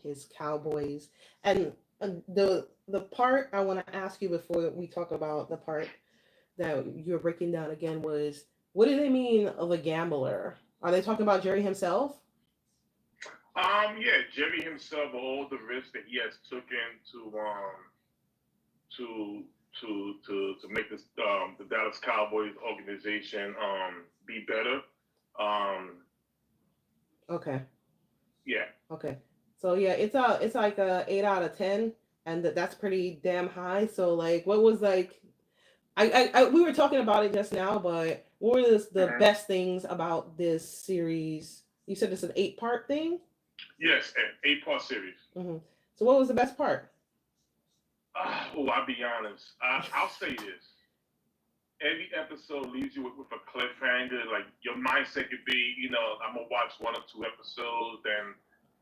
his Cowboys. And the part I want to ask you before we talk about the part that you were breaking down again was, what do they mean of a gambler? Are they talking about Jerry himself? Yeah, Jerry himself, all the risks that he has taken to to make this the Dallas Cowboys organization be better. Um, Okay. yeah, Okay. So yeah, it's like a 8 out of 10, and that's pretty damn high. So like, what was like? We were talking about it just now, but what were the hmm best things about this series? You said it's an 8 part thing. yes, an 8 part series. Hmm. So what was the best part? I'll be honest. I'll say this. Every episode leaves you with a cliffhanger. Like your mindset could be, I'm gonna watch 1 or 2 episodes,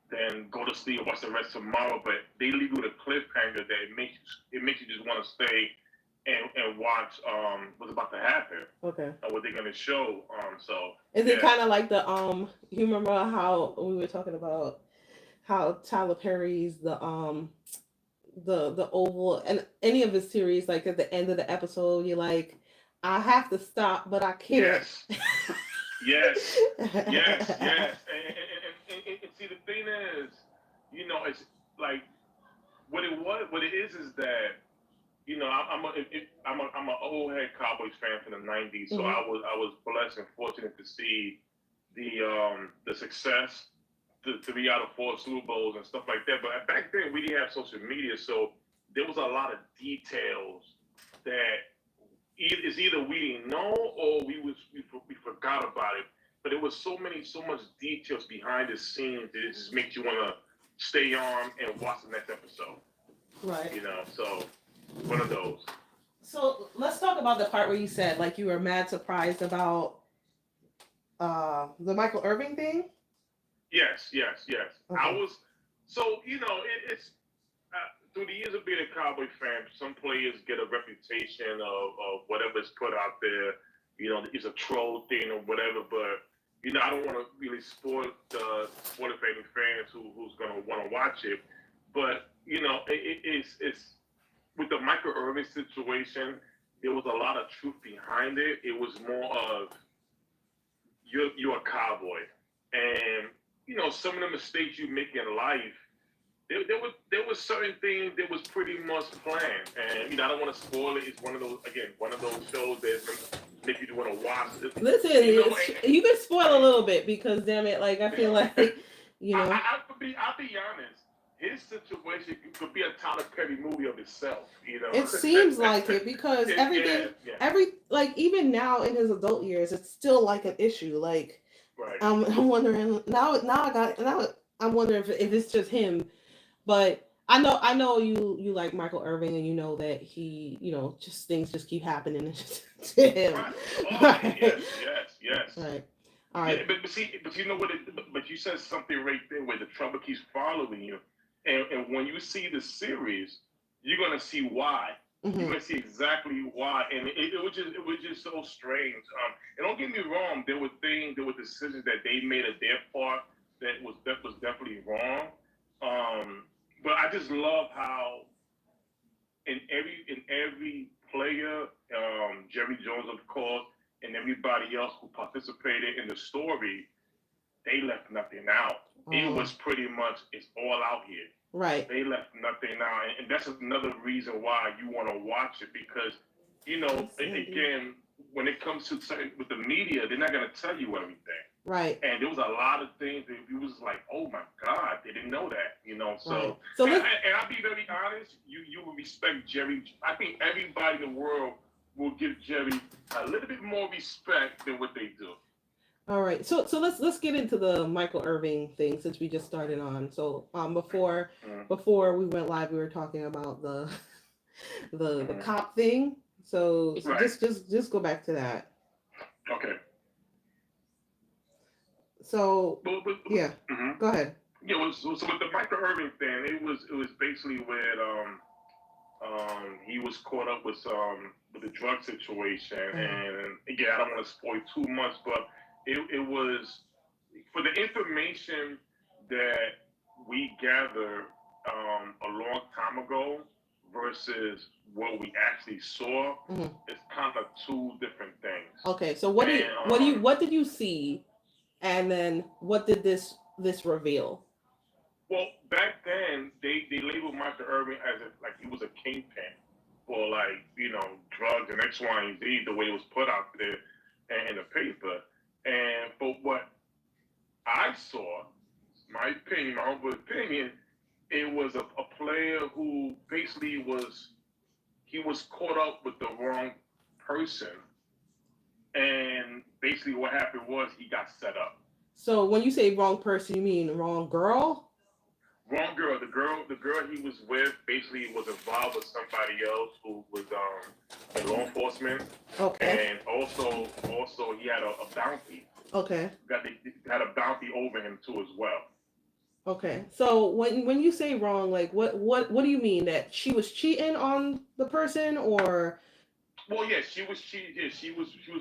then go to sleep and watch the rest tomorrow. But they leave you with a cliffhanger that it makes you just want to stay and watch what's about to happen Okay. and what they're gonna show. So Is it yeah, kind of like the you remember how we were talking about how Tyler Perry's the Oval and any of his series, like at the end of the episode you're like, I have to stop but I can't. yes, yes, yes. And see, the thing is, it's like what it is that I'm an old head Cowboys fan from the '90s, so Hmm. I was blessed and fortunate to see the success, the 3 out of 4 Super Bowls and stuff like that. But back then we didn't have social media, so there was a lot of details that it's either we didn't know or we forgot about it. But there was so much details behind the scenes that it just makes you want to stay on and watch the next episode. Right. So one of those. So let's talk about the part where you said like you were mad surprised about the Michael Irving thing. Yes, yes, yes. I Okay. was so it's through the years of being a Cowboy fan, some players get a reputation of whatever's put out there. It's a troll thing or whatever. But I don't want to really spoil it for any fans who's gonna want to watch it. But it's with the Michael Irvin situation. There was a lot of truth behind it. It was more of you're a cowboy, and some of the mistakes you make in life. There was certain things that was pretty much planned, and I don't want to spoil it. It's one of those shows that make you want to watch it. Listen, you can spoil a little bit because damn it, like I feel like you know I'll be honest. His situation could be a Tyler Perry movie of itself. it seems like it because Yeah, everything, yeah, like even now in his adult years, it's still like an issue. Like right. I'm wondering now I got now I'm wondering if it's just him. But I know you like Michael Irving, and you know that he, just things just keep happening to him. Right. Oh, Right. yes, yes, yes. Right. All Yeah, right. but see, but you know what? But you said something right there where the trouble keeps following you, and when you see the series, you're gonna see why. You're Mm-hmm. gonna see exactly why, and it was just so strange. And don't get me wrong, there were decisions that they made at their part that was definitely wrong. Um, but I just love how in every player, Jerry Jones, of course, and everybody else who participated in the story, they left nothing out. It Oh, was pretty much it's all out here. right. They left nothing out, and that's another reason why you want to watch it because Yes, Andy. again, when it comes to certain with the media, they're not gonna tell you everything. Right. And there was a lot of things that you was like, oh my God, they didn't know that. Right. So, So and, let's. and I'll be very honest, you will respect Jerry. I think everybody in the world will give Jerry a little bit more respect than what they do. All right. So let's get into the Michael Irving thing since we just started on. So Mm-hmm. before we went live, we were talking about the the Mm-hmm. cop thing. So Right. just go back to that. Okay. So yeah, mm-hmm. go ahead. Yeah. So with the Michael Irving thing, it was basically where he was caught up with the drug situation, Uh-huh. and again, I don't want to spoil too much, but it was for the information that we gathered a long time ago versus what we actually saw, Mhm. it's kind of two different things. Okay, so And what did you see, and then what did this reveal? well, back then they labeled Michael Irvin as if like he was a kingpin for like drugs and X, Y, and Z the way it was put out there in the paper. And for what I saw, my opinion, my humble opinion, it was a player who basically he was caught up with the wrong person, and basically what happened was he got set up. So when you say wrong person, you mean wrong girl? Wrong girl. The girl he was with basically was involved with somebody else who was in law enforcement, Okay. and also he had a bounty. Okay. Had a bounty over him too as well. Okay. So when you say wrong, like what do you mean, that she was cheating on the person, or Well, yeah, she was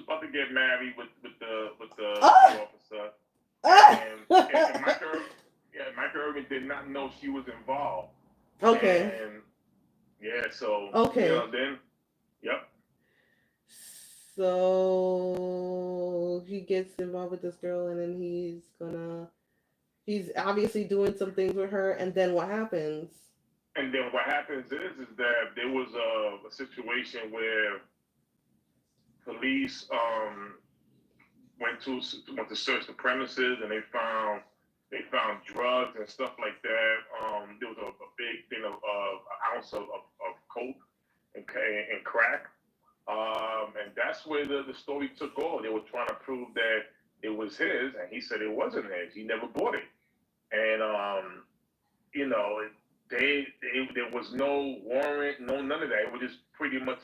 about to get married with the ah, officer, ah! and Michael Irvin did not know she was involved, Okay. and yeah, so Okay. then yep, So he gets involved with this girl, and then he's obviously doing some things with her, and then what happens? and then what happens is that there was a situation where police went to search the premises, and they found drugs and stuff like that. There was a big thing of an ounce of coke and crack. And that's where the story took off. They were trying to prove that it was his, and he said it wasn't his. He never bought it. And you know, there was no warrant, no none of that. It was just pretty much,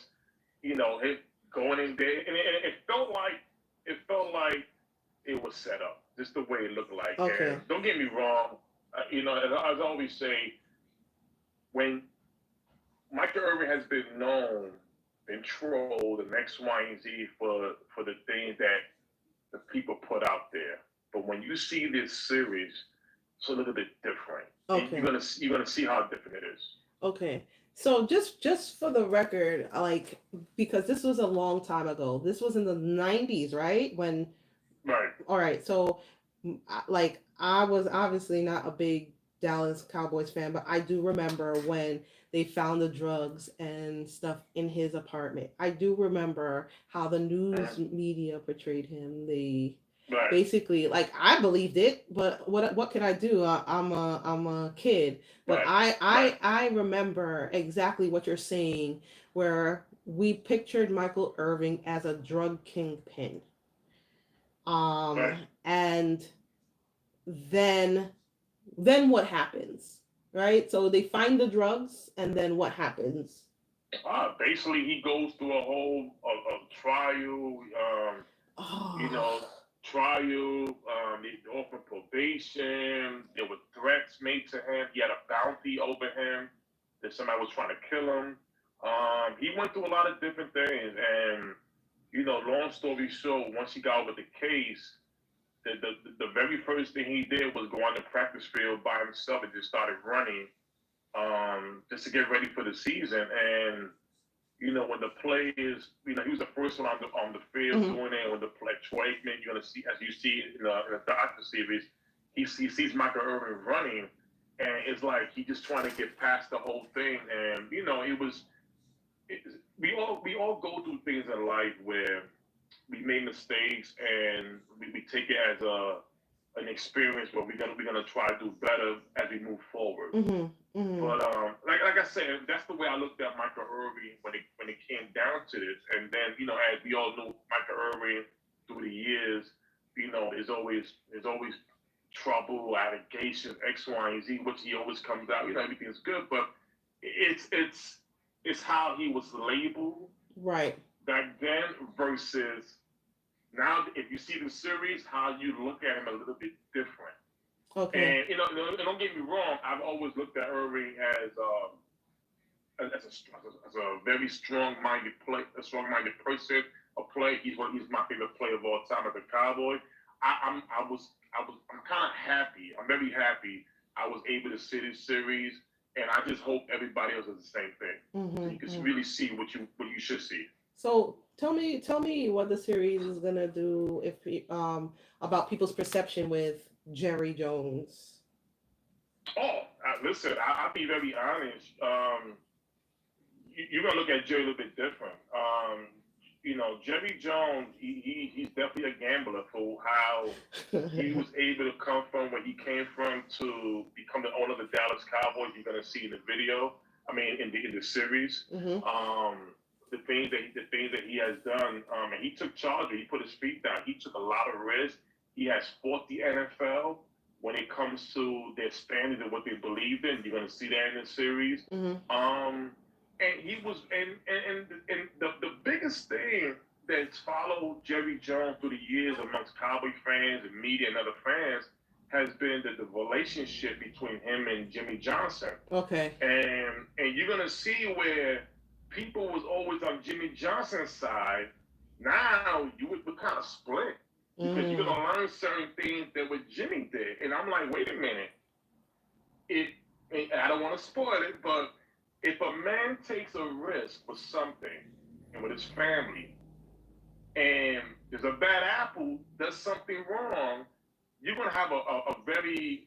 him going in there, and it felt like it was set up, just the way it looked like. Okay. And don't get me wrong, as I always say, when Michael Irvin has been trolled and X, Y, and Z for the things that the people put out there. But when you see this series, it's a little bit different. And Okay. you're gonna see how different it is. Okay. So just for the record, like, because this was a long time ago. This was in the 90s, right? When Right. all right. So like, I was obviously not a big Dallas Cowboys fan, but I do remember when they found the drugs and stuff in his apartment. I do remember how the news Mhm. media portrayed him. They Right. basically, like, I believed it, but what can I do? I'm a kid, but Right. I Right. I I remember exactly what you're saying, where we pictured Michael Irving as a drug kingpin. Right. And then then what happens? Right? So they find the drugs, and then what happens? Basically, he goes through a whole trial. You Oh, know, trial. He offered probation. There were threats made to him. He had a bounty over him that somebody was trying to kill him. He went through a lot of different things, and long story short, once he got over the case, the very first thing he did was go on the practice field by himself and just started running, just to get ready for the season. And when the players, he was the first one on the field mhm. doing it. When the play Troy Aikman, you're gonna see, as you see in the doctor series, he sees Michael Irvin running, and it's like he just trying to get past the whole thing. And it was, we all go through things in life where we make mistakes, and we take it as an experience where we're gonna try to do better as we move forward. Mhm. Mhm. But like I said, that's the way I looked at Michael Irvin when it came down to this. And then as we all know, Michael Irvin through the years, there's always trouble, allegations, X, Y, and Z, which he always comes out. Everything's good, but it's how he was labeled Right. back then versus now. If you see the series, how you look at him a little bit different. Okay. And and don't get me wrong, I've always looked at Irving as a very strong-minded person. A player. He's my favorite player of all time as a Cowboy. I'm kind of happy. I'm very happy I was able to see this series, and I just hope everybody else does the same thing, so you can Mm-hmm. really see what you should see. So tell me what the series is gonna do if about people's perception with Jerry Jones. Oh, listen, I'll be very honest. You're gonna look at Jerry a little bit different. Jerry Jones, he's definitely a gambler for how he was able to come from where he came from to become the owner of the Dallas Cowboys. You're gonna see in the video. I mean, in the series, Hmm. the things that he has done, and he took charge. He put his feet down. He took a lot of risks. He has fought the NFL when it comes to their standards and what they believed in. You're gonna see that in the series. Hmm. And he was, and the biggest thing that's followed Jerry Jones through the years amongst Cowboy fans and media and other fans has been the relationship between him and Jimmy Johnson. Okay. And you're gonna see where people was always on Jimmy Johnson's side. Now we're kind of split because you're Mm. gonna learn certain things that what Jimmy did. And I'm like, wait a minute. It I don't want to spoil it, but if a man takes a risk for something and with his family, and there's a bad apple, does something wrong, you're gonna have a very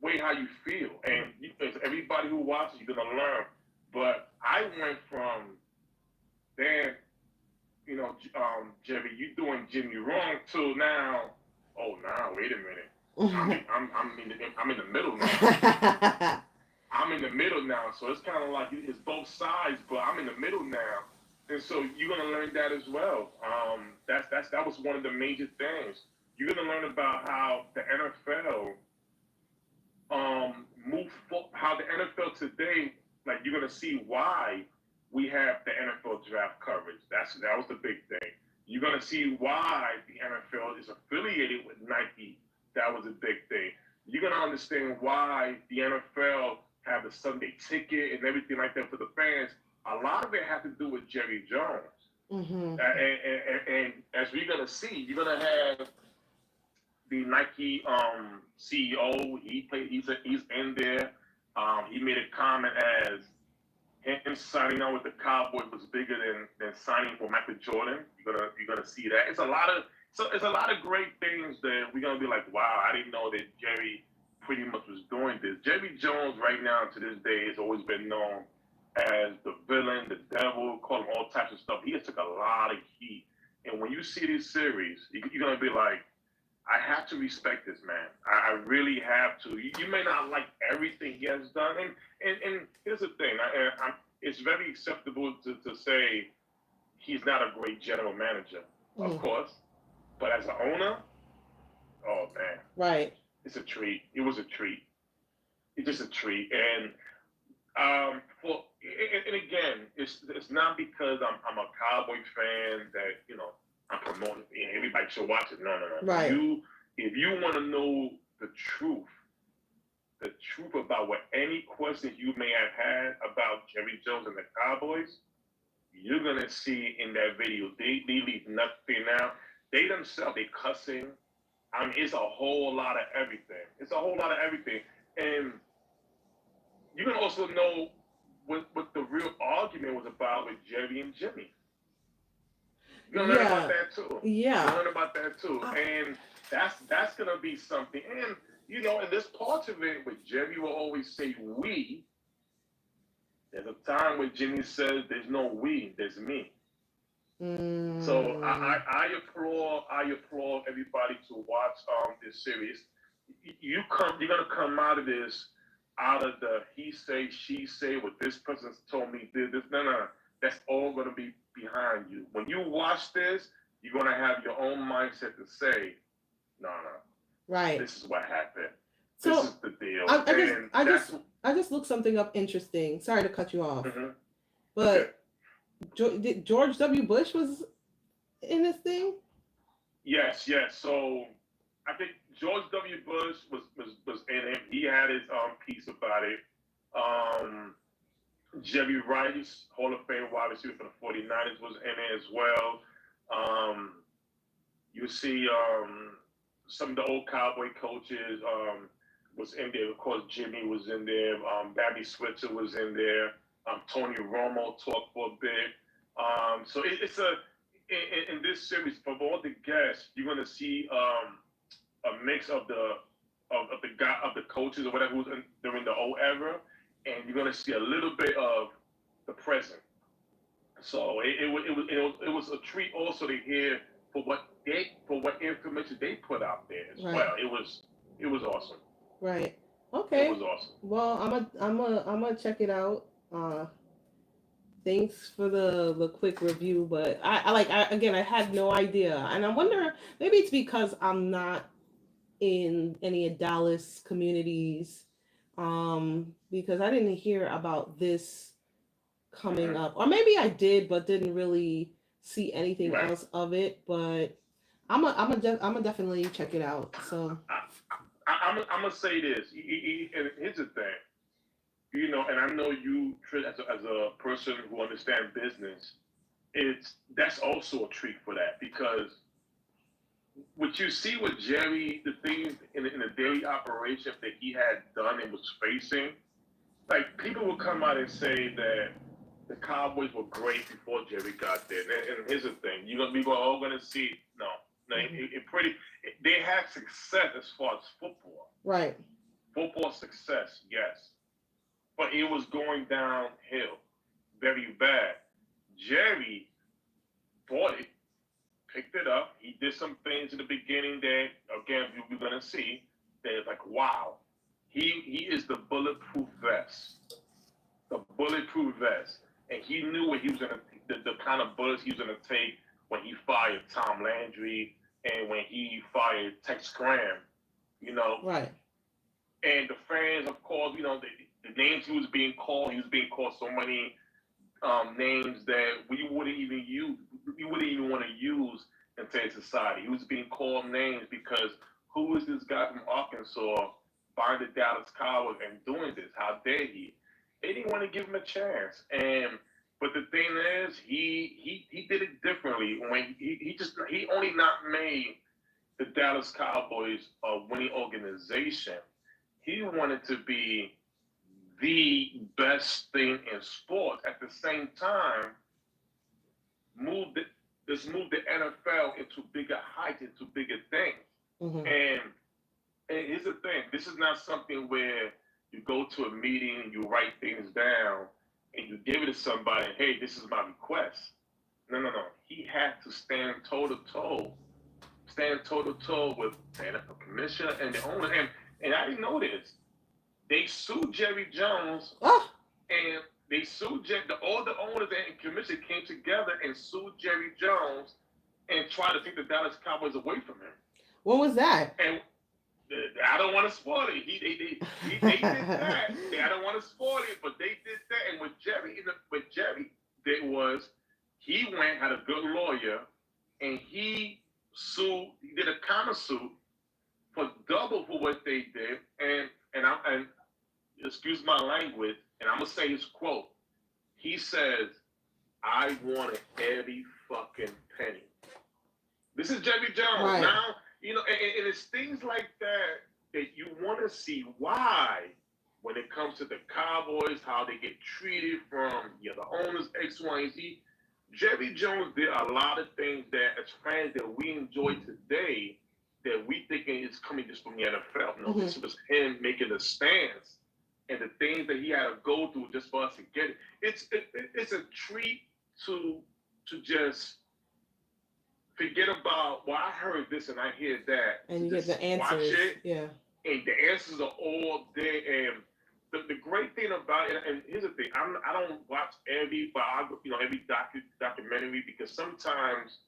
way how you feel, and as everybody who watches, you're gonna learn. But I went from then, Jerry, you doing Jimmy wrong to now. Oh, now wait a minute. I'm in the middle now. I'm in the middle now, so it's kind of like it's both sides, but I'm in the middle now, and so you're gonna learn that as well. That was one of the major things. You're gonna learn about how the NFL how the NFL today, like you're gonna see why we have the NFL draft coverage. That was the big thing. You're gonna see why the NFL is affiliated with Nike. That was a big thing. You're gonna understand why the NFL have the Sunday ticket and everything like that for the fans. A lot of it had to do with Jerry Jones. Hmm. And as we're gonna see, you're gonna have the Nike CEO. He's in there. He made a comment as him signing on with the Cowboys was bigger than signing for Michael Jordan. You're gonna see that. It's a lot of great things that we're gonna be like, wow, I didn't know that Jerry pretty much was doing this. Jerry Jones right now to this day has always been known as the villain, the devil, call him all types of stuff. He has took a lot of heat. And when you see this series, you're gonna be like, I have to respect this man. I really have to. You may not like everything he has done, and here's the thing. It's very acceptable to say he's not a great general manager, of Mm. course, but as an owner, oh man, Right. it's a treat. It was a treat. It's just a treat, and and again, it's not because I'm a Cowboy fan that I'm promoting. Everybody should watch it. No, no, no. Right. If you want to know the truth about what any questions you may have had about Jerry Jones and the Cowboys, you're gonna see in that video. They leave nothing out. They themselves they cussing. I mean, it's a whole lot of everything. It's a whole lot of everything, and you can also know what the real argument was about with Jerry and Jimmy. You're gonna learn about Yeah. that too. You're Yeah. gonna learn about that too, Uh, and that's gonna be something. And in this part of it, with Jerry will always say we. There's a time where Jimmy says, "There's no we, there's me." So mm, I applaud everybody to watch this series. You're gonna come out of the he say she say what this person told me did this. No, no, no. That's all gonna be behind you. When you watch this, you're gonna have your own mindset to say, no, no, right. this is what happened. This So is the deal, I, I just and I that's just I just looked something up interesting. Sorry to cut you off, mhm. Okay. but George W. Bush was in this thing. Yes, yes. So I think George W. Bush was in it. He had his piece about it. Um, Jerry Rice, Hall of Fame wide receiver for the 49ers, was in it as well. Um, you see some of the old Cowboy coaches, was in there. Of course, Jimmy was in there. Barry Switzer was in there. Tony Romo talked for a bit. So it's in this series from all the guests, you're gonna see a mix of the guy of the coaches or whatever was during the old era, and you're gonna see a little bit of the present. So it was a treat also to hear for what information they put out there as Right. well. It was awesome. Right. It Okay. was awesome. Well, I'm gonna check it out. Thanks for the quick review, but again, I had no idea, and I wonder, maybe it's because I'm not in any Dallas communities, because I didn't hear about this coming Hmm. up, or maybe I did, but didn't really see anything Right. else of it. But I'm gonna definitely check it out. So I'm gonna say this, and here's the thing, and I know you, Trish, as a person who understands business, that's also a treat for that because what you see with Jerry, the things in the daily operation that he had done and was facing, like people will come out and say that the Cowboys were great before Jerry got there. And here's the thing: we're all gonna see. No, no, mhm. they had success as far as football. Right. Football success, yes, but it was going downhill very bad. Jerry bought it, picked it up. He did some things in the beginning that, again, we're gonna see. That is like, wow, he is the bulletproof vest, the bulletproof vest, and he knew what he was gonna, the kind of bullets he was gonna take when he fired Tom Landry and when he fired Tex Graham, you know, Right. and the fans, of course, the names he was being called so many names that we wouldn't even want to use in today's society. He was being called names because who is this guy from Arkansas buying the Dallas Cowboys and doing this? How dare he? They didn't want to give him a chance. And but the thing is, he did it differently. When he only not made the Dallas Cowboys a winning organization. He wanted to be the best thing in sports. At the same time, move the let's move the NFL into bigger heights, into bigger things. Hmm. And and here's the thing: this is not something where you go to a meeting, you write things down, and you give it to somebody. Hey, this is my request. No, no, no. He had to stand toe to toe with the NFL commissioner and the owner. And I didn't know this. They sued Jerry Jones, Oh, and they sued all the owners and commission came together and sued Jerry Jones and tried to take the Dallas Cowboys away from him. what was that? And I don't want to spoil it. They did that. I don't want to spoil it, but they did that. And what Jerry did was he went had a good lawyer, and he sued. He did a counter suit for double for what they did. And excuse my language, and I'm gonna say his quote. He says, "I wanted every fucking penny." This is Jerry Jones. Right. Now, and it's things like that that you want to see why, when it comes to the Cowboys, how they get treated from the owners, X, Y, and Z. Jerry Jones did a lot of things that, as fans, that we enjoy today, that we thinking is coming just from the NFL. No, Hmm. this was him making a stance, and the things that he had to go through just for us to get it. It's a treat to just forget about, well, I heard this and I hear that. And To you get just the watch answers. it, Yeah. and the answers are all there. And the great thing about it, and here's the thing, I don't watch every biography, every documentary, because sometimes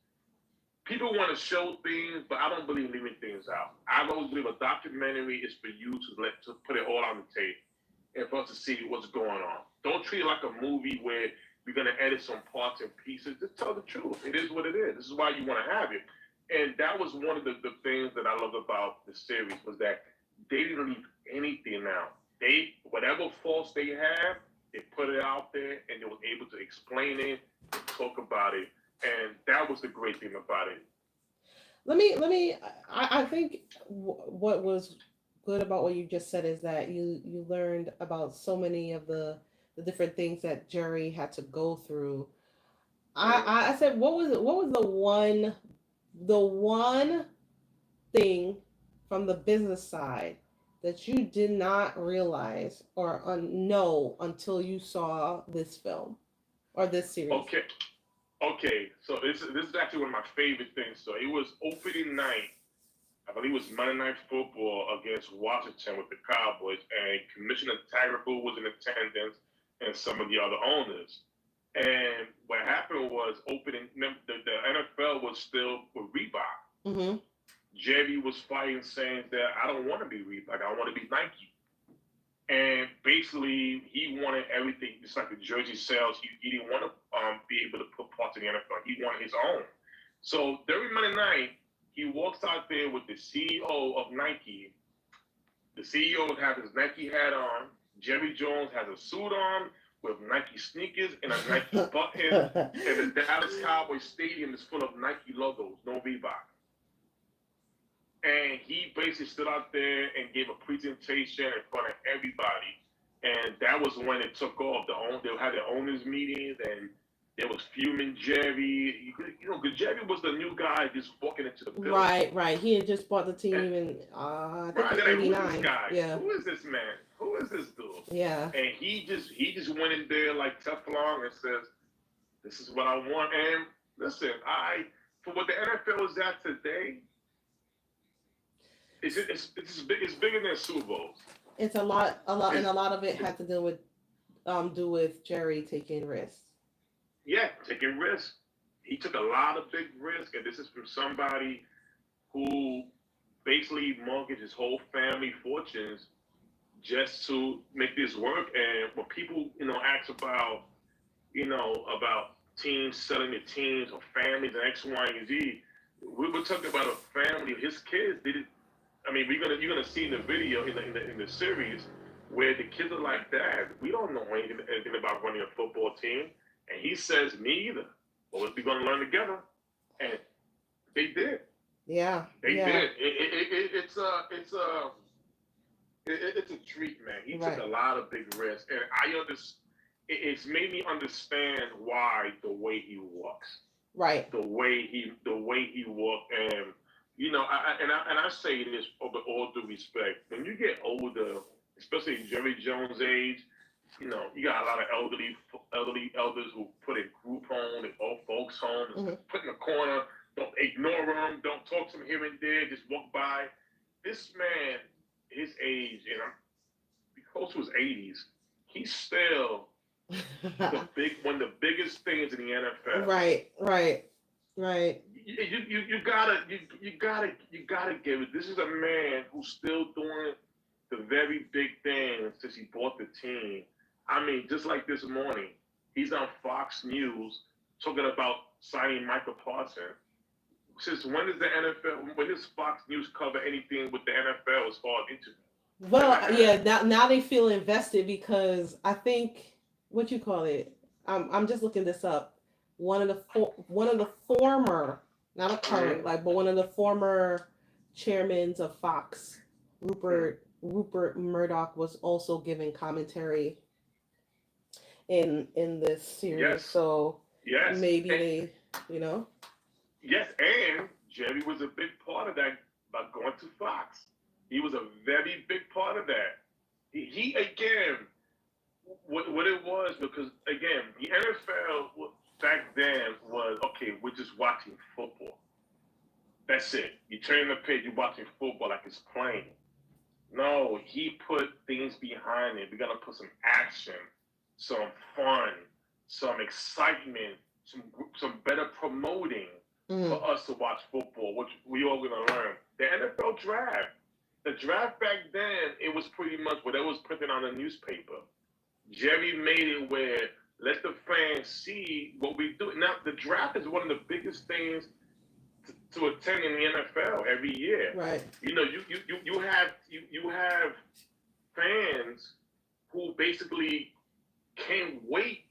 people want to show things, but I don't believe in leaving things out. I always believe a documentary is for you to put it all on the tape and for us to see what's going on. Don't treat it like a movie where you're gonna edit some parts and pieces. Just tell the truth. It is what it is. This is why you want to have it. And that was one of the things that I loved about the series was that they didn't leave anything out. They whatever faults they have, they put it out there and they were able to explain it and talk about it. And that was the great thing about it. Let me. I think what was good about what you just said is that you learned about so many of the different things that Jerry had to go through. Mm. I said, what was the one thing from the business side that you did not realize or know until you saw this film or this series? Okay, okay. So this is actually one of my favorite things. So it was opening night. I believe it was Monday Night Football against Washington with the Cowboys, and Commissioner Tagliabue was in attendance, and some of the other owners. And what happened was opening. The NFL was still with Reebok. Mm-hmm. Jerry was fighting, saying that I don't want to be Reebok. I want to be Nike. And basically, he wanted everything, just like the jersey sales. He didn't want to be able to put parts in the NFL. He wanted his own. So during Monday night, he walks out there with the CEO of Nike. The CEO has his Nike hat on. Jerry Jones has a suit on with Nike sneakers and a Nike button. And the Dallas Cowboys stadium is full of Nike logos, no Reebok. And he basically stood out there and gave a presentation in front of everybody. And that was when it took off. They had their owners meetings, and there was fuming Jerry. Because Jerry was the new guy just walking into the building. Right, right. He had just bought the team And, in I think right, in they're like, who is this '89. guy? Yeah, Who is this man? Who is this dude? yeah. And he just went in there like Teflon and says, "This is what I want." And listen, for what the NFL is at today, it's bigger than Super Bowls. It's a lot, and It's, a lot of it it's had to do with Jerry taking risks. yeah, taking risks. He took a lot of big risks, and this is from somebody who basically mortgaged his whole family fortunes just to make this work. And when people, ask about teams selling their teams or families and X, Y, and Z, we were talking about a family. His kids did it. I mean, you're gonna see in the video in the series where the kids are like, "Dad, we don't know anything about running a football team," and he says, "Me either. But we're gonna learn together," and they did. Yeah, They yeah. did. It's a treat, man. He took Right, a lot of big risks, and I understand. It's made me understand why the way he walks, right. the way he walked, and I say this with all due respect. When you get older, especially Jerry Jones' age, you got a lot of elderly elders who put in group homes and old folks' homes, Hmm. put in a corner. Don't ignore them. Don't talk to them here and there. Just walk by. This man, his age, and I'm close to his 80s, he's still one of the biggest things in the NFL. Right, right, right. You gotta give it. This is a man who's still doing the very big things since he bought the team. I mean, just like this morning, he's on Fox News talking about signing Michael Parsons. Since when does the NFL? When does Fox News cover anything with the NFL as far as interviews? Never Well, has. yeah. Now they feel invested because I think what you call it. I'm just looking this up. One of the former, not a current, Mm-hmm. like, but one of the former chairmans of Fox, Mm-hmm. Rupert Murdoch, was also giving commentary in this series. Yes, So yes, maybe and, they, you know, yes, and Jerry was a big part of that by going to Fox. He was a very big part of that. He again, what it was because again, the NFL back then was okay. We're just watching football. That's it. You turn the page, you're watching football like it's playing. No, he put things behind it. We gotta put some action, some fun, some excitement, some better promoting mm, for us to watch football, which we all gonna learn. The NFL draft. The draft back then, it was pretty much whatever was printed on the newspaper. Jerry made it where let the fans see what we do. Now, the draft is one of the biggest things to attend in the NFL every year. right. You have fans who basically can't wait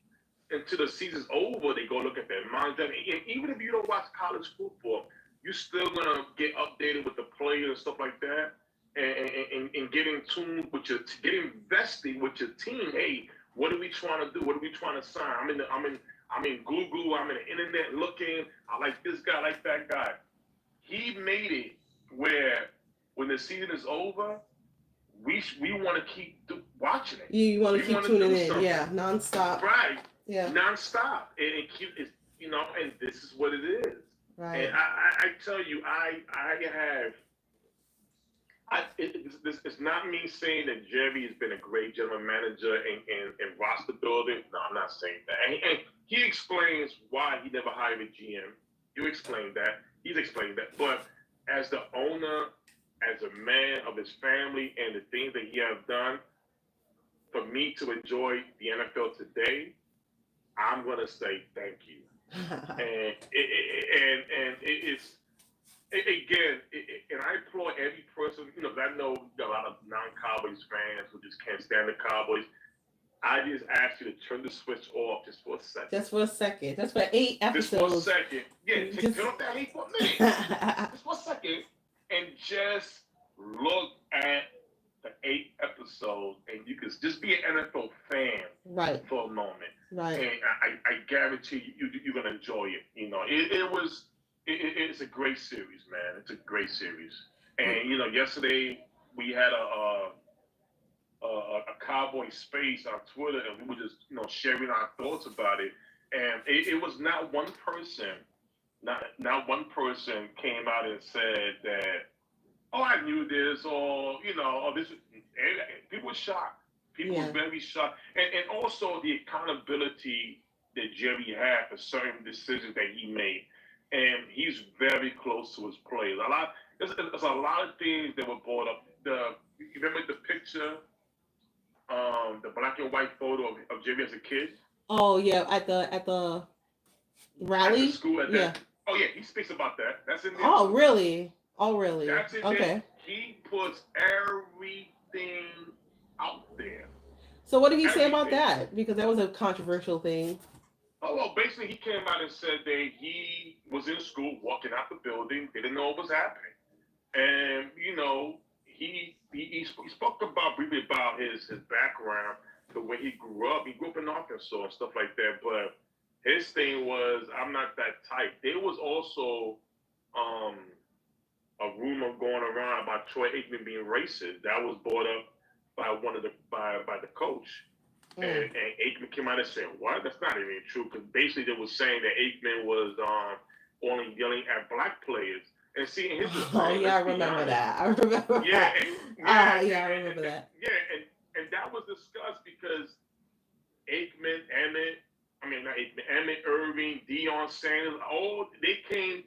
until the season's over. They go look at their minds. And even if you don't watch college football, you're still gonna get updated with the players and stuff like that. and getting tuned with your, getting invested with your team. Hey, what are we trying to do? What are we trying to sign? I'm in Google. I'm in the internet looking. I like this guy, I like that guy. He made it where when the season is over, we want to keep watching it. You want We to keep want to tuning do in, something, yeah, nonstop. right? Yeah, Nonstop, and keep it, and this is what it is. And right. I tell you, I have. It's not me saying that Jerry has been a great general manager and roster building. No, I'm not saying that. And he explains why he never hired a GM. You explained that. He's explained that. But as the owner, as a man of his family, and the things that he has done, for me to enjoy the NFL today, I'm gonna say thank you. And and I applaud every person. I know a lot of non-Cowboys fans who just can't stand the Cowboys. I just ask you to turn the switch off just for a second. Just for a second. Just for 8 episodes. Just for a second. Yeah, turn off that hate for a minute. Just for a second, and just look at the 8 episodes, and you can just be an NFL fan right. for a moment. Right. And I guarantee you're gonna enjoy it. It's a great series, man. It's a great series. And yesterday we had a Cowboy space on Twitter, and we were just sharing our thoughts about it. And it was not one person, not one person came out and said that, oh, I knew this, or this. People were shocked. People were very shocked, and also the accountability that Jerry had for certain decisions that he made, and he's very close to his players. There's a lot of things that were brought up. You remember the picture, the black and white photo of Jerry as a kid? Oh yeah, at the rally. At the school at yeah. that. Oh yeah, he speaks about that. That's in there. Oh really? Oh really? That's in okay. There. He puts everything out there. So what did he say about that? Because that was a controversial thing. Oh well, basically he came out and said that he was in school, walking out the building, didn't know what was happening, and he spoke about briefly about his background, the way he grew up. He grew up in Arkansas and stuff like that, but his thing was, I'm not that type. There was also a rumor going around about Troy Aikman being racist. That was brought up by by the coach. And Aikman came out and said, "What? That's not even true." Because basically, they were saying that Aikman was only yelling at black players. And see, in his defense, I remember that. I remember that. I remember that. Yeah, and that was discussed because Aikman, Emmett, Irving, Deion Sanders, they came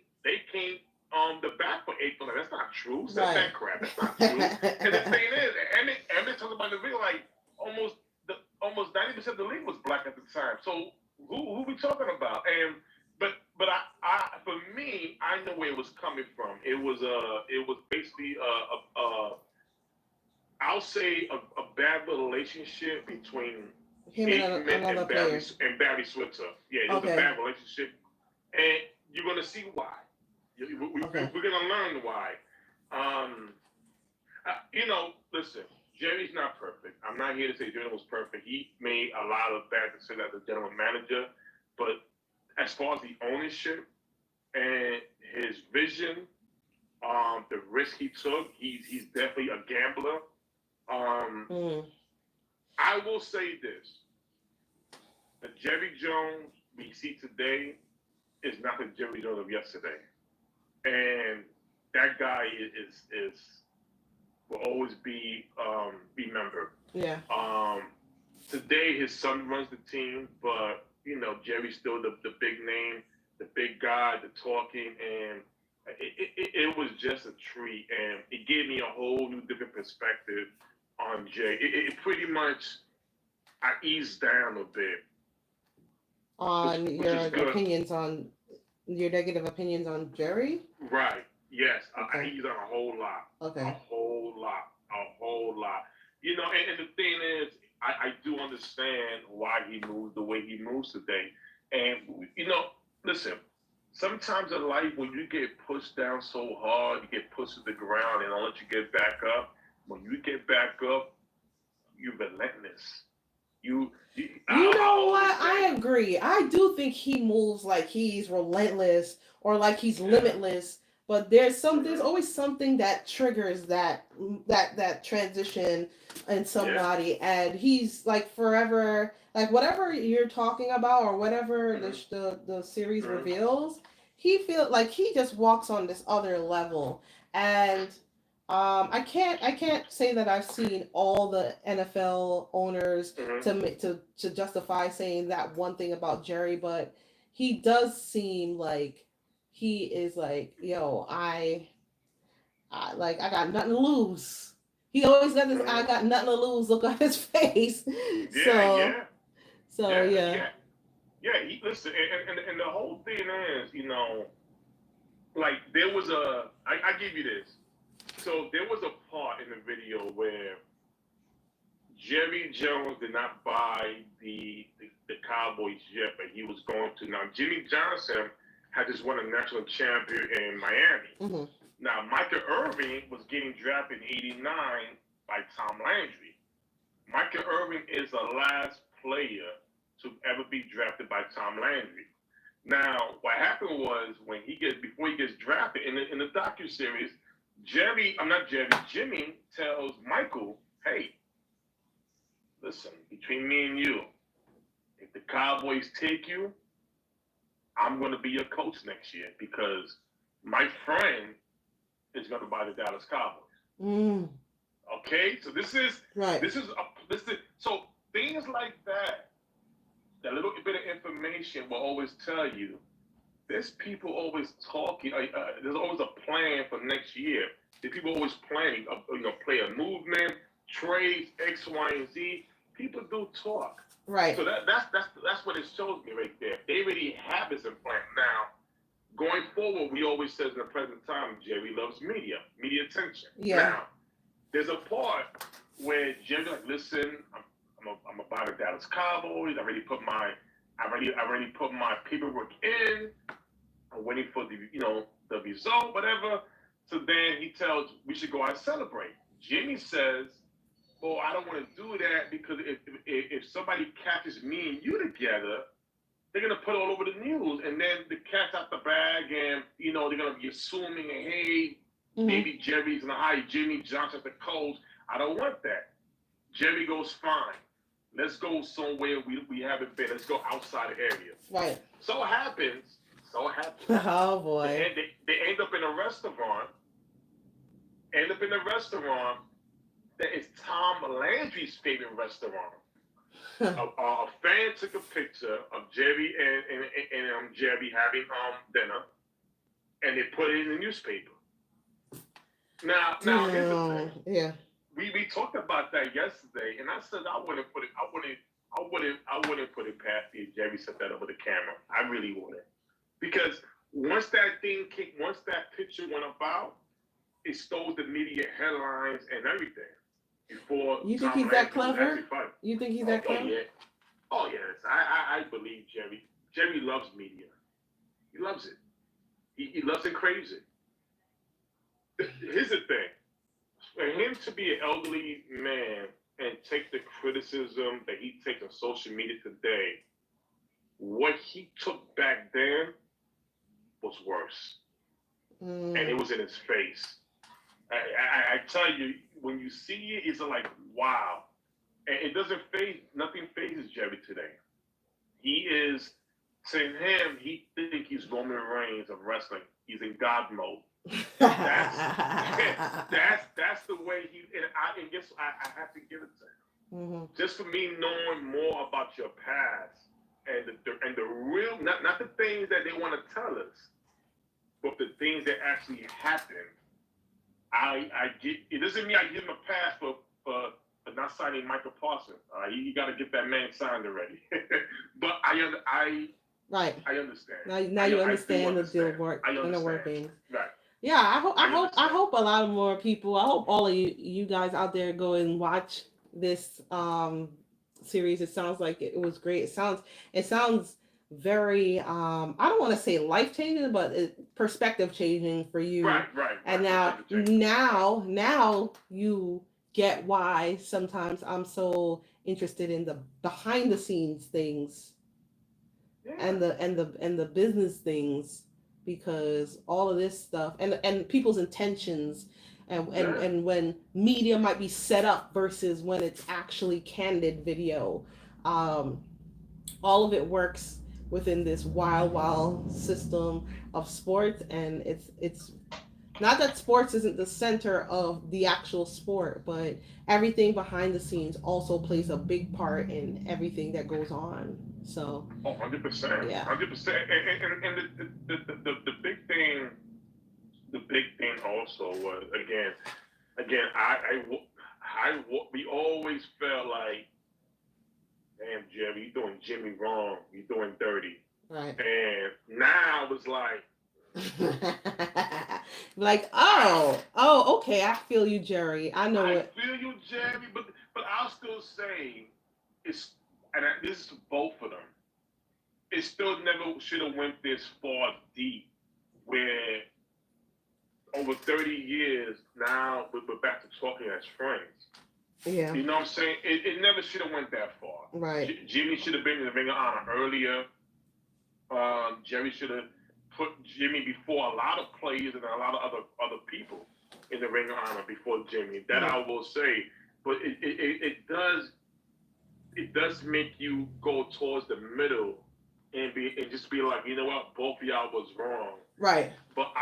the back for Aikman. Like, that's not true. Said that crap. That's not true. And the thing is, Emmett talks about the video like almost 90% of the league was black at the time. So who we talking about? And but I for me, I know where it was coming from. It was basically I'll say a bad relationship between him and Barry Switzer. Yeah, it was a bad relationship, and you're gonna see why. We're gonna learn why. Listen. Jerry's not perfect. I'm not here to say Jerry was perfect. He made a lot of bad decisions as a general manager. But as far as the ownership and his vision, the risk he took, he's definitely a gambler. I will say this. The Jerry Jones we see today is not the Jerry Jones of yesterday. And that guy is will always be remembered. Yeah. Today his son runs the team, but Jerry's still the big name, the big guy, the talking, and it was just a treat, and it gave me a whole new different perspective on Jay. It pretty much I eased down a bit on your negative opinions on Jerry. Right. Yes, okay. I eased on a whole lot. Okay. A whole lot. And the thing is, I do understand why he moves the way he moves today. And, listen, sometimes in life when you get pushed down so hard, you get pushed to the ground and don't let you get back up, when you get back up, you're relentless. You I know always what? say, I agree. I do think he moves like he's relentless or like he's yeah, limitless. But there's hmm always something that triggers that transition in yeah, somebody, and he's like forever like whatever you're talking about or whatever hmm the series hmm reveals. He feel like he just walks on this other level, and I can't say that I've seen all the NFL owners hmm to justify saying that one thing about Jerry, but he does seem like he is like, yo, I got nothing to lose. He always got this I hmm got nothing to lose look on his face. yeah, So yeah, so yeah, yeah. yeah, yeah. Listen, and the whole thing is, like there was I give you this. So there was a part in the video where Jerry Jones did not buy the Cowboys yet, but he was going to. Now Jimmy Johnson had just won a national champion in Miami. Hmm. Now Michael Irvin was getting drafted in '89 by Tom Landry. Michael Irvin is the last player to ever be drafted by Tom Landry. Now, what happened was before he gets drafted in the docu series, I'm not Jerry, Jimmy tells Michael, "Hey, listen, between me and you, if the Cowboys take you, I'm going to be your coach next year because my friend is going to buy the Dallas Cowboys." Mm, Okay, so right. so things like that little bit of information will always tell you. There's people always talking. There's always a plan for next year. There's people always planning. Play a movement, trades, X, Y, and Z. People do talk. Right. So that's what it shows me right there. They already have this in plan. Now, going forward, we always says in the present time, Jerry loves media attention. Yeah. Now, there's a part where Jerry like, listen, I'm about the Dallas Cowboys. I already put my paperwork in. I'm waiting for the result, whatever. So then he tells we should go out and celebrate. Jimmy says, "Oh, I don't want to do that because if somebody catches me and you together, they're gonna put it all over the news, and then the cat's out the bag, and they're gonna be assuming, hey, Hmm. maybe Jerry's gonna hire Jimmy Johnson as the coach. I don't want that." Jerry goes, "Fine. Let's go somewhere we haven't been. Let's go outside the area." Right. So happens, so happens. Oh They boy. end, they, they end up in a restaurant. End up in a restaurant that is Tom Landry's favorite restaurant. A fan took a picture of Jerry and Jerry having dinner, and they put it in the newspaper. Now here's the thing. Damn. Yeah. We talked about that yesterday, and I said I wouldn't put it past you. Jerry said that over the camera. I really wouldn't, because once that picture went about, it stole the media headlines and everything. Before You think Tom he's that Landry was clever? actually fighting. You think he's Oh, that oh clever? yeah, oh yes. I believe Jerry. Jerry loves media. He loves it. He loves and craves it. Here's the thing: for him to be an elderly man and take the criticism that he takes on social media today, what he took back then was worse, and it Mm, was in his face. I tell you, when you see it, it's like wow, and it doesn't phase. Nothing phases Jerry today. He is to him. He think he's Roman Reigns of wrestling. He's in God mode. That's that's the way he. And guess I have to give it to him. hmm. Just for me knowing more about your past and the real, not the things that they want to tell us, but the things that actually happened. I get. It doesn't mean I give him a pass for not signing Michael Parsons. You got to get that man signed already. But Right. I understand. Now you I do understand the deal understand. work I and the understand. workings. Right. Yeah, I I understand. hope a lot of more people. I hope all of you guys out there go and watch this series. It sounds like it was great. It sounds very I don't want to say life changing, but perspective changing for you. Right. And Perspective change. now you get why sometimes I'm so interested in the behind the scenes things Yeah, and the business things, because all of this stuff and people's intentions yeah. and when media might be set up versus when it's actually candid video, um, all of it works within this wild system of sports. And it's not that sports isn't the center of the actual sport, but everything behind the scenes also plays a big part in everything that goes on. So Oh, 100%, yeah. 100%. And the big thing, also was again, we always felt like, damn, Jerry, you're doing Jimmy wrong, you're doing dirty. Right. And now it's like, Like, I okay, I feel you, Jerry. I know I what. feel you, Jerry, but I'll still say it's, this is both of them. It still never should have went this far deep, where over 30 years now we're back to talking as friends. Yeah. You know what I'm saying? It never should have went that far. Right. Jimmy should have been in the Ring of Honor earlier. Jerry should have put Jimmy before a lot of players and a lot of other people in the Ring of Honor before Jimmy. That Yeah. I will say. But it does make you go towards the middle and just be like, you know what, both of y'all was wrong. Right. But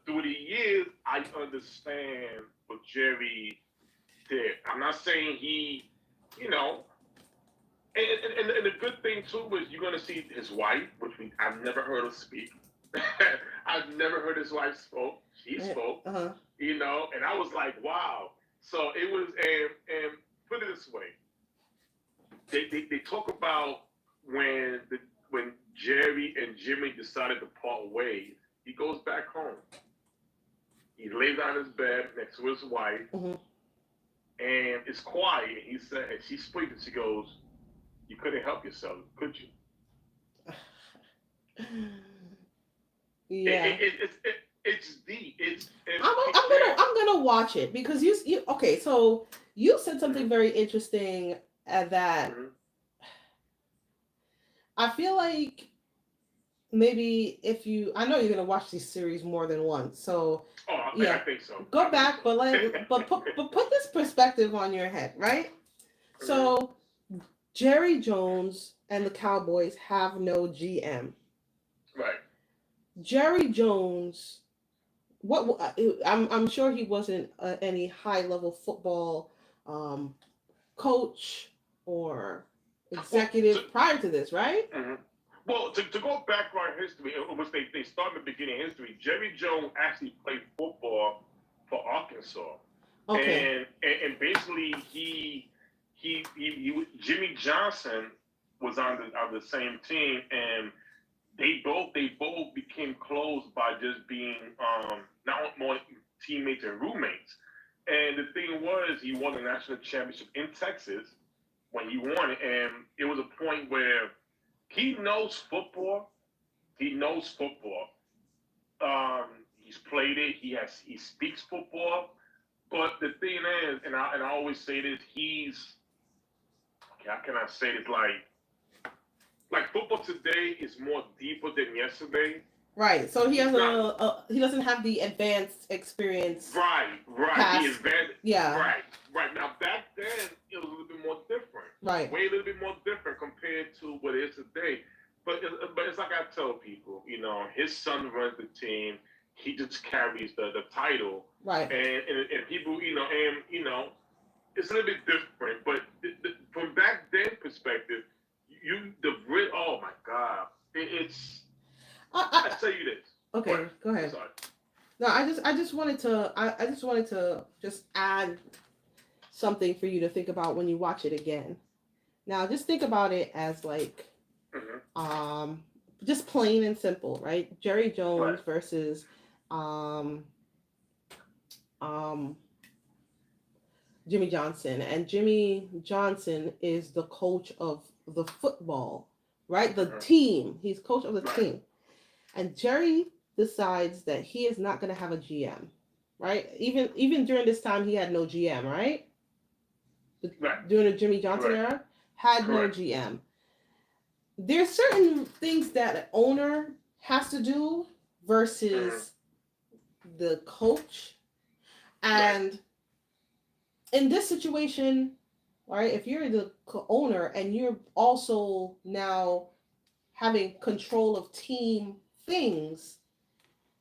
through the years, I understand what Jerry did. I'm not saying he, you know, and the good thing too is you're gonna see his wife, which I've never heard her speak. I've never heard his wife spoke. She spoke, Uh-huh. and I was like, wow. So it was, and put it this way, they talk about when Jerry and Jimmy decided to part ways. He goes back home. He lays on his bed next to his wife, Mm-hmm. and it's quiet. He said, and she speaks, and she goes, "You couldn't help yourself, could you?" Yeah. It's deep. I'm gonna watch it because you okay. So you said something very interesting, that Mhm. I feel like maybe if you, I know you're gonna watch these series more than once, so Oh, I yeah, think so. go back, but put this perspective on your head, right? Mhm. So Jerry Jones and the Cowboys have no GM. Right. Jerry Jones, I'm sure he wasn't any high level football um, coach or Well, executive prior to this, right? mhm. Well, to go back on history, which they start in the beginning of history, Jerry Jones actually played football for Arkansas, Okay. and basically Jimmy Johnson was on the same team, and they both became close by just being not more teammates and roommates. And the thing was, he won the national championship in Texas when he won it, and it was a point where he knows football. He knows football. He's played it. He speaks football. But the thing is, and I always say this, he's, how can I say this, like football today is more deeper than yesterday. Right. So he has He's not he doesn't have the advanced experience right. The past. advantage, Yeah. right. Now back then it was a little bit more different, Right. way a little bit more different compared to what it is today. But it's like I tell people, his son runs the team. He just carries the title, Right. and people, it's a little bit different. But from back then perspective, oh my God, it's I tell you this. What? Okay. Go I'm ahead. sorry. No, I just wanted to just add something for you to think about when you watch it again. Now, just think about it as like Hmm. um just plain and simple, right? Jerry Right. Jones versus um um Jimmy Johnson. And Jimmy Johnson is the coach of the football, right? The Hmm. team. He's coach of the Right. team. And Jerry decides that he is not going to have a GM, right? Even during this time he had no GM, right? Right. during the Jimmy Johnson Correct. era, had no Correct. GM. There's certain things that an owner has to do Mm-hmm. versus the coach. Right. And in this situation, right, if you're the owner and you're also now having control of team things,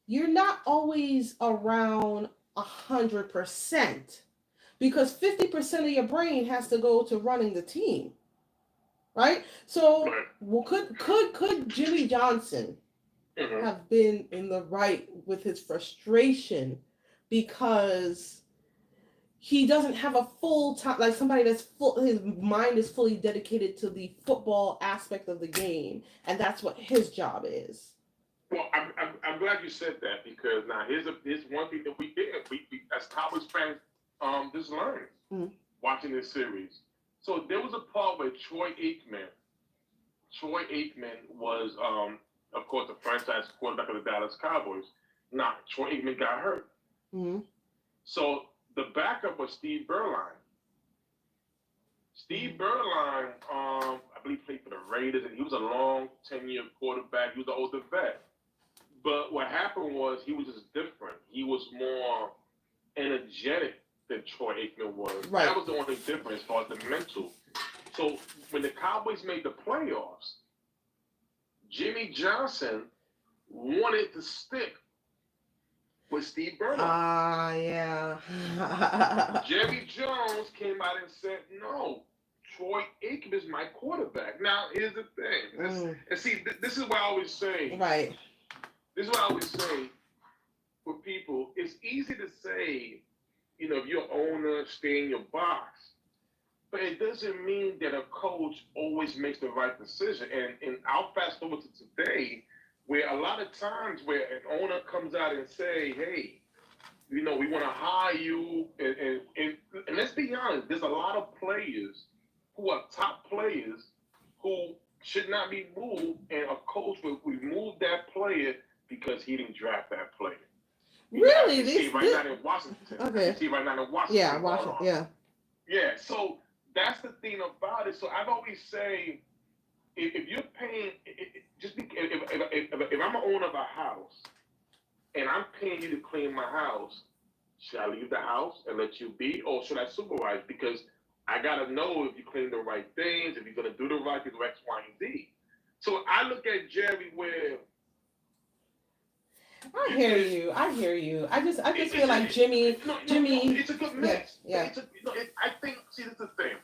you're not always around 100% because 50% of your brain has to go to running the team, right? So, Right. well, could Jimmy Johnson Mm-hmm. have been in the right with his frustration because he doesn't have a full time, like somebody that's full, his mind is fully dedicated to the football aspect of the game, and that's what his job is. Well, I'm glad you said that because now here's one thing that we did. We as Cowboys fans just learned Mm. watching this series. So there was a part where Troy Aikman was of course the franchise quarterback of the Dallas Cowboys. Now Troy Aikman got hurt. Mm-hmm. So the backup was Steve Berline. Steve Berline, I believe played for the Raiders and he was a long 10-year quarterback. He was an older vet. But what happened was he was just different. He was more energetic than Troy Aikman was. Right. That was the only difference as far as the mental. So when the Cowboys made the playoffs, Jimmy Johnson wanted to stick with Steve Berline. Yeah. Jerry Jones came out and said, no, Troy Aikman is my quarterback. Now, here's the thing. And see, this is what I always say. Right. This is what I always say for people. It's easy to say, if you're an owner, stay in your box. But it doesn't mean that a coach always makes the right decision. And I'll fast forward to today, where a lot of times where an owner comes out and say, hey, we want to hire you. And let's be honest, there's a lot of players who are top players who should not be moved, and a coach will remove that player because he didn't draft that player. Really? You see right now in Washington. Okay. You see right now in Washington. Yeah, Washington. Yeah. Yeah. So that's the thing about it. So I've always say, if you're paying, if I'm an owner of a house and I'm paying you to clean my house, should I leave the house and let you be, or should I supervise? Because I gotta know if you clean the right things, if you're gonna do the right thing, X, Y, and Z. So I look at Jerry where I hear you. I just feel like Jimmy. It's a good mix. Yeah. I think. See, this is the thing.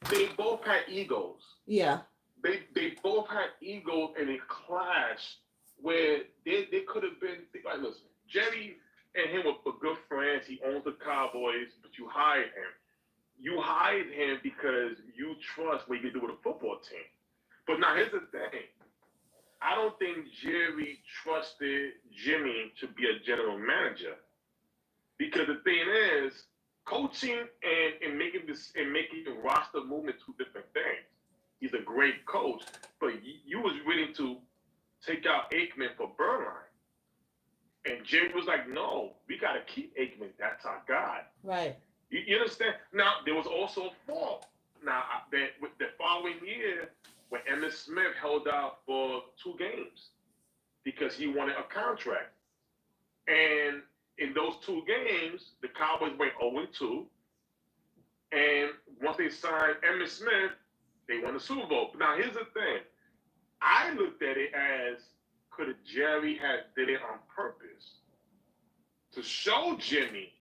They both had egos. Yeah. They both had egos, and it clashed where they could have been. Like, listen, Jerry and him were good friends. He owns the Cowboys, but you hired him. You hired him because you trust what he can do with a football team. But now here's the thing. I don't think Jerry trusted Jimmy to be a general manager. Because the thing is, coaching and making roster movement two different things. He's a great coach, but you was willing to take out Aikman for Berline. And Jerry was like, no, we got to keep Aikman. That's our guy. Right. You understand? Now, there was also a fall. Now, with the following year, when Emmitt Smith held out for 2 games because he wanted a contract. And in those 2 games, the Cowboys went 0-2. And once they signed Emmitt Smith, they won the Super Bowl. Now, here's the thing. I looked at it as, could Jerry have did it on purpose to show Jimmy,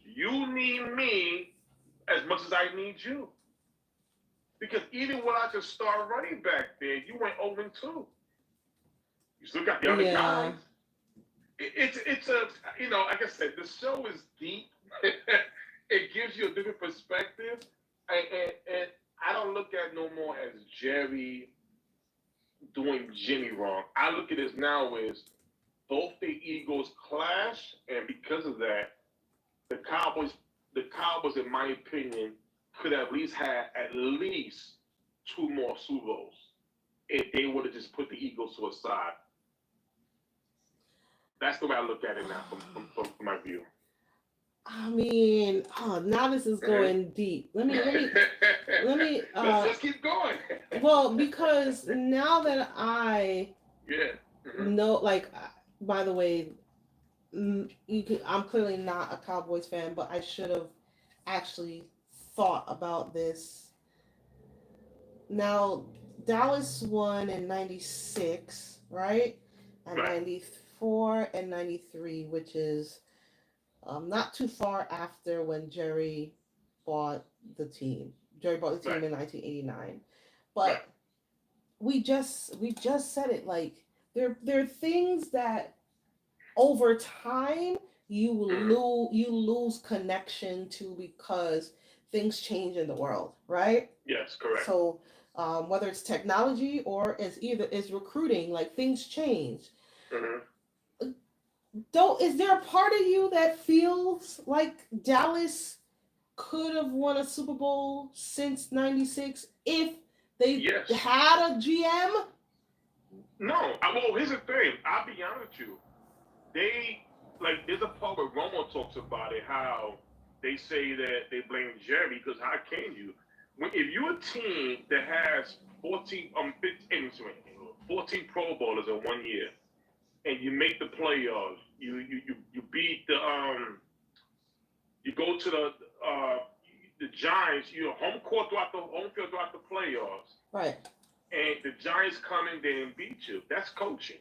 you need me as much as I need you. Because even without your star running back there, you went 0-2. You still got the other guys. It's a, like I said, the show is deep. It gives you a different perspective. And I don't look at it no more as Jerry doing Jimmy wrong. I look at it now as both the egos clash, and because of that, the Cowboys, in my opinion, could have at least had at least 2 more Super Bowls if they would have just put the egos to a side. That's the way I look at it now from my view. I mean, oh, now this is Mhm. going deep. Let me Let's keep going. well, because now that I Yeah. Hmm. know, like, by the way, I'm clearly not a Cowboys fan, but I should have actually thought about this. Now, Dallas won in '96, right? And Right. '94 and '93, which is not too far after when Jerry bought the team. Jerry bought the team Right. in 1989. Right. But we just said it, like there are things that over time Hmm. you lose connection to because things change in the world, right? Yes. Correct. So whether it's technology or it's recruiting, like things change. Hmm. Don't Is there a part of you that feels like Dallas could have won a Super Bowl since '96 if they Yes. had a GM? No. Well, here's the thing. I'll be honest with you. They like there's a part where Romo talks about it how they say that they blame Jerry because how can you if you're a team that has 14 Pro Bowlers in 1 year and you make the playoffs, you beat you go to the Giants, you're home field throughout the playoffs, Right. and the Giants come in there and beat you. That's coaching.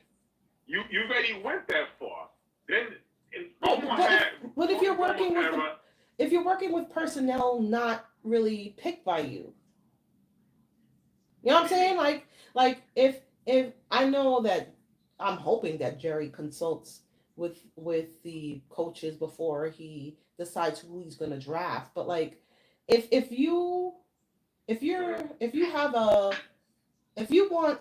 You already went that far. Then in Yeah, Romo but if had but if you're Romo working with era. personnel not really picked by you, you know what What I'm do you saying? mean? Like if I know that I'm hoping that Jerry consults with the coaches before he decides who he's gonna draft. But like if you Mm-hmm. if you have a if you want,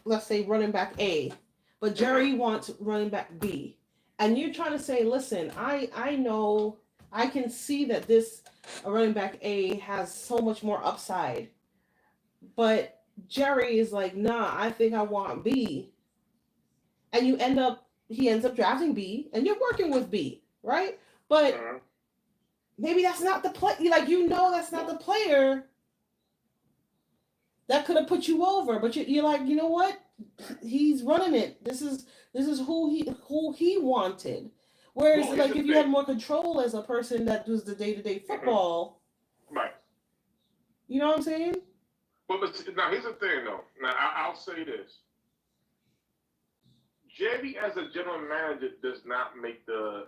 let's say, running back A, but Mm-hmm. Jerry wants running back B, and you're trying to say, listen, I know, I can see that this running back A has so much more upside, but Jerry is like, nah, I think I want B, and he ends up drafting B, and you're working with B, right? But Uh-huh. maybe that's not the play. Like, that's not the player that could have put you over, but you're like, you know what? He's running it. This is who he wanted. Whereas, Well, here's like, the if you had thing. more control as a person that does the day to day Mm-hmm. football, Right. you know what I'm saying? But now here's the thing though. Now I'll say this. Jerry as a general manager does not make the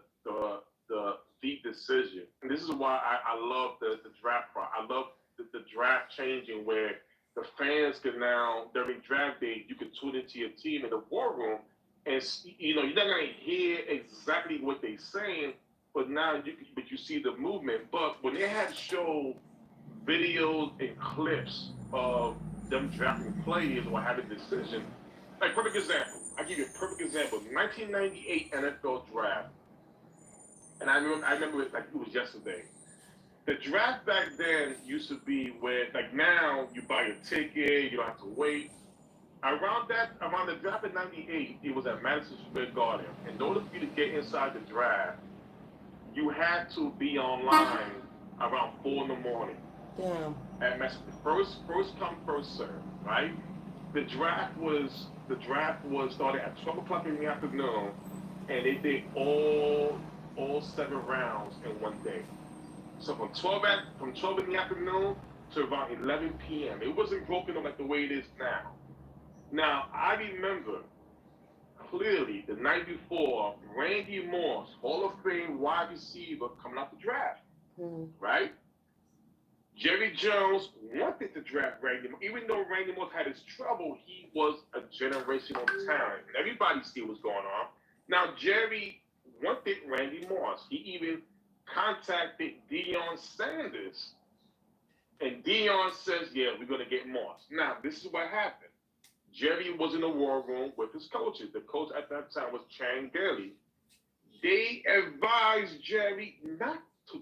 decision. And this is why I love the draft part. I love the draft changing where the fans can now during draft day you can tune into your team in the war room and you're not gonna hear exactly what they're saying, but now you see the movement. But when they had show videos and clips of them drafting players or having decisions. Like perfect example. I give you a perfect example. 1998 NFL draft, and I remember it like it was yesterday. The draft back then used to be where like now you buy a ticket, you don't have to wait. Around the draft in '98, it was at Madison Square Garden. In order for you to get inside the draft, you had to be online around 4 in the morning. Damn. At first come first serve, right? The draft was started at 12 o'clock in the afternoon, and they did all 7 rounds in one day. So from 12 in the afternoon to around 11 p.m. It wasn't broken up like the way it is now. Now I remember clearly the night before Randy Moss, Hall of Fame wide receiver, coming out the draft, Mm. right? Jerry Jones wanted to draft Randy Moss. Even though Randy Moss had his trouble, he was a generational talent. And everybody see what's going on. Now, Jerry wanted Randy Moss. He even contacted Deion Sanders. And Deion says, yeah, we're going to get Moss. Now, this is what happened. Jerry was in the war room with his coaches. The coach at that time was Chan Gailey. They advised Jerry not to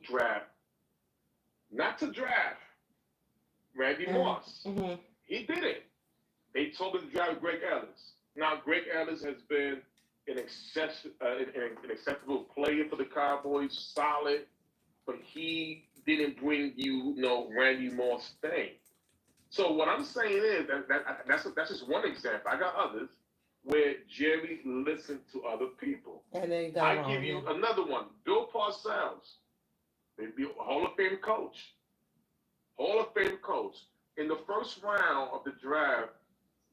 draft Randy Mm. Moss. Mm-hmm. He did it. They told him to draft Greg Ellis. Now, Greg Ellis has been. an acceptable player for the Cowboys, solid, but he didn't bring you no Randy Moss thing. So what I'm saying is that's just one example. I got others where Jerry listened to other people. And they got I it give wrong. you Yeah. another one. Bill Parcells, maybe a Hall of Fame coach. Hall of Fame coach. In the first round of the draft,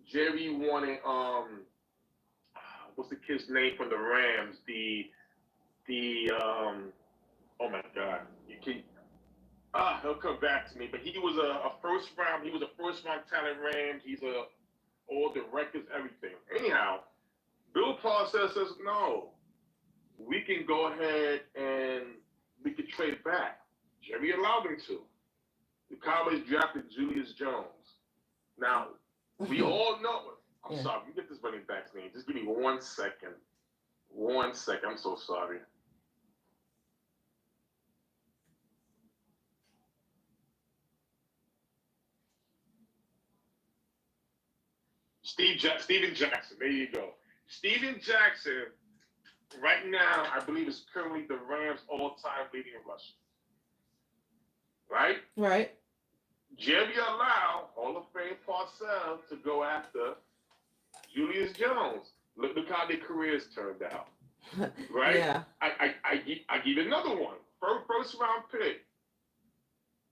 Jerry wanted what's the kid's name from the Rams? The oh my god, you can he'll come back to me. But he was a first round. He was a first round talent Rams. He's a all the records, everything. Anyhow, Bill Parcells says no. We can go ahead and we can trade back. Jerry allowed him to. The Cowboys drafted Julius Jones. Now, we all know it. I'm Yeah. sorry. You get this running back's name. Just give me 1 second. 1 second. I'm so sorry. Steven Jackson. There you go. Steven Jackson, right now, I believe is currently the Rams' all-time leading rusher. Right? Right. Jerry allowed Hall of Fame Parcells to go after Julius Jones. Look how their careers turned out. Right? Yeah. I give you another one. First round pick.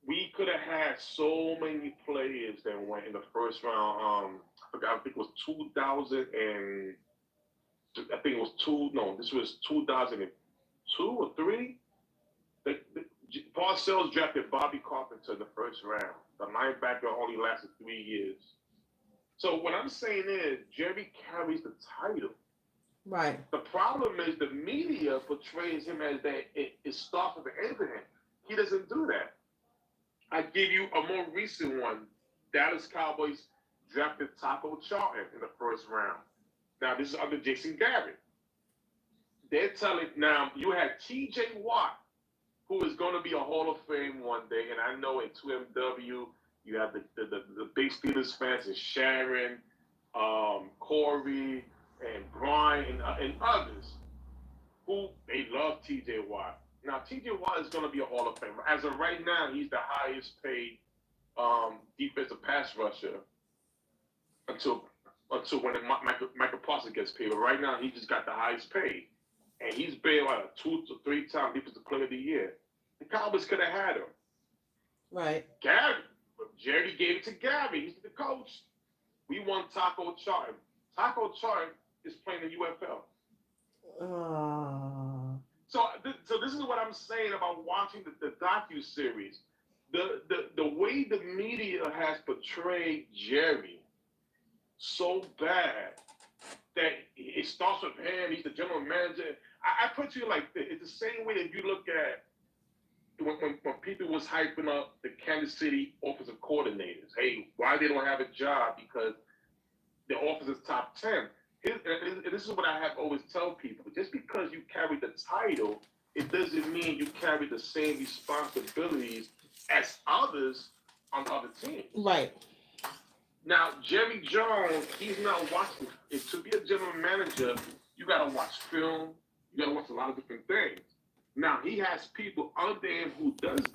We could have had so many players that went in the first round. I forgot. I think it was 2000 and I think it was two. No, this was 2002 or three. Parcells drafted Bobby Carpenter in the first round. The linebacker only lasted 3 years. So what I'm saying is Jerry carries the title. Right. The problem is the media portrays him as that it starts with the end of him. He doesn't do that. I give you a more recent one. Dallas Cowboys drafted Taco Charlton in the first round. Now this is under Jason Garrett. They're telling now you had T.J. Watt, who is going to be a Hall of Fame one day, and I know in 2MW you have the big Steelers fans and Sharon, Corey, and Brian, and others who they love T.J. Watt. Now T.J. Watt is going to be a Hall of Famer. As of right now, he's the highest paid defensive pass rusher until when Michael Parsons gets paid. But right now, he just got the highest paid. And he's been like a 2 to 3 time defensive player of the year. The Cowboys could have had him. Right. Gary, Jerry gave it to Gary. He's the coach. We want Taco Charlton. Taco Charlton is playing the UFL. So this is what I'm saying about watching the docu-series. The way the media has portrayed Jerry so bad that it starts with him. He's the general manager. I put you like this. It's the same way that you look at when people was hyping up the Kansas City offensive coordinators. Hey, why they don't have a job because the office is top 10. And this is what I have always tell people. Just because you carry the title, it doesn't mean you carry the same responsibilities as others on other teams. Right. Now, Jerry Jones, he's not watching. If to be a general manager, you got to watch film. You got to watch a lot of different things. Now, he has people under him who does